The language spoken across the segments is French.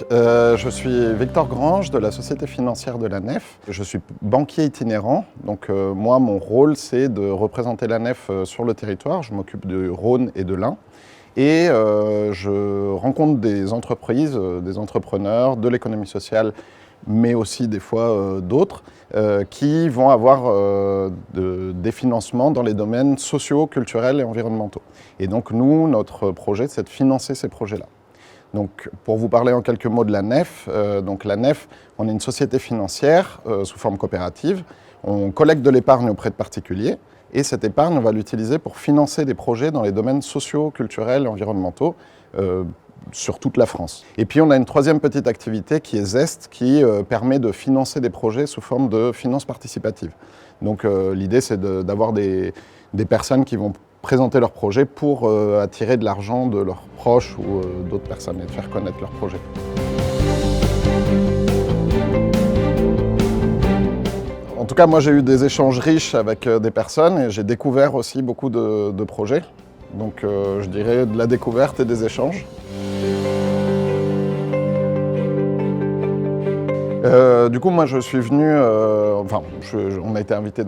Je suis Victor Grange de la Société financière de la Nef. Je suis banquier itinérant. Moi, mon rôle, c'est de représenter la Nef sur le territoire. Je m'occupe du Rhône et de l'Ain. Et je rencontre des entreprises, des entrepreneurs, de l'économie sociale, mais aussi des fois d'autres, qui vont avoir des financements dans les domaines sociaux, culturels et environnementaux. Et donc nous, notre projet, c'est de financer ces projets-là. Donc, pour vous parler en quelques mots de la Nef, la Nef, on est une société financière sous forme coopérative. On collecte de l'épargne auprès de particuliers et cette épargne, on va l'utiliser pour financer des projets dans les domaines sociaux, culturels et environnementaux sur toute la France. Et puis, on a une troisième petite activité qui est Zest, qui permet de financer des projets sous forme de finances participatives. Donc, l'idée, c'est d'avoir des personnes qui vont présenter leur projet pour attirer de l'argent de leurs proches ou d'autres personnes et de faire connaître leur projet. En tout cas, moi j'ai eu des échanges riches avec des personnes et j'ai découvert aussi beaucoup de projets. Donc je dirais de la découverte et des échanges. Moi je suis venu, on a été invité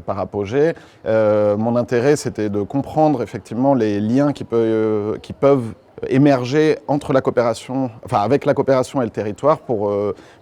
par Apogée. Mon intérêt c'était de comprendre effectivement les liens qui peuvent émerger entre la coopération, avec la coopération et le territoire pour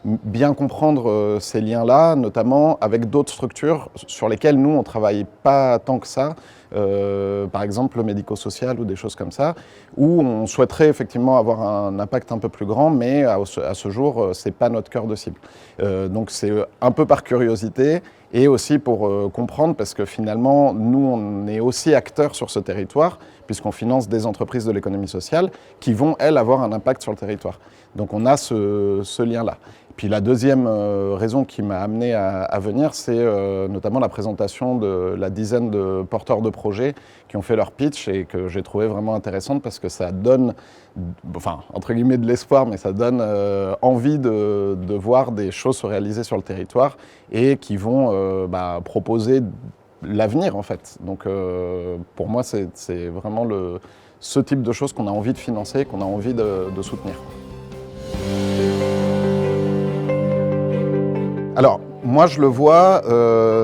bien comprendre ces liens-là, notamment avec d'autres structures sur lesquelles nous on ne travaille pas tant que ça. Par exemple le médico-social ou des choses comme ça, où on souhaiterait effectivement avoir un impact un peu plus grand, mais à ce jour, ce n'est pas notre cœur de cible. Donc c'est un peu par curiosité et aussi pour comprendre, parce que finalement, nous, on est aussi acteurs sur ce territoire, puisqu'on finance des entreprises de l'économie sociale qui vont, elles, avoir un impact sur le territoire. Donc on a ce lien-là. Puis la deuxième raison qui m'a amené à venir, c'est notamment la présentation de la dizaine de porteurs de projets qui ont fait leur pitch et que j'ai trouvé vraiment intéressante parce que ça donne, entre guillemets de l'espoir, mais ça donne envie de voir des choses se réaliser sur le territoire et qui vont proposer l'avenir en fait. Donc pour moi, c'est vraiment ce type de choses qu'on a envie de financer, qu'on a envie de soutenir. Alors, moi je le vois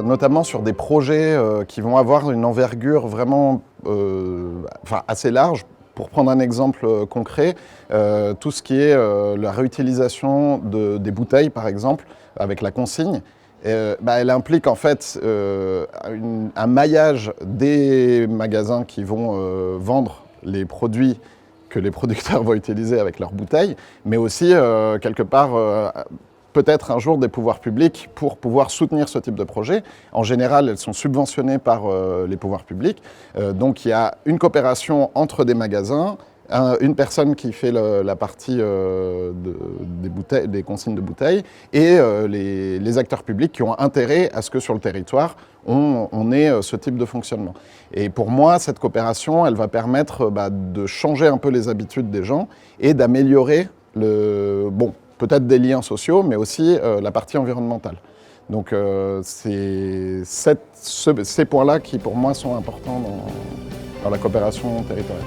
notamment sur des projets qui vont avoir une envergure vraiment assez large. Pour prendre un exemple concret, tout ce qui est la réutilisation des bouteilles par exemple, avec la consigne, elle implique en fait un maillage des magasins qui vont vendre les produits que les producteurs vont utiliser avec leurs bouteilles, mais aussi quelque part peut-être un jour des pouvoirs publics pour pouvoir soutenir ce type de projet. En général, elles sont subventionnées par les pouvoirs publics. Donc il y a une coopération entre des magasins, une personne qui fait la partie des consignes de bouteilles et les acteurs publics qui ont intérêt à ce que sur le territoire, on ait ce type de fonctionnement. Et pour moi, cette coopération, elle va permettre de changer un peu les habitudes des gens et d'améliorer peut-être des liens sociaux, mais aussi la partie environnementale. Donc c'est ces points-là qui, pour moi, sont importants dans la coopération territoriale.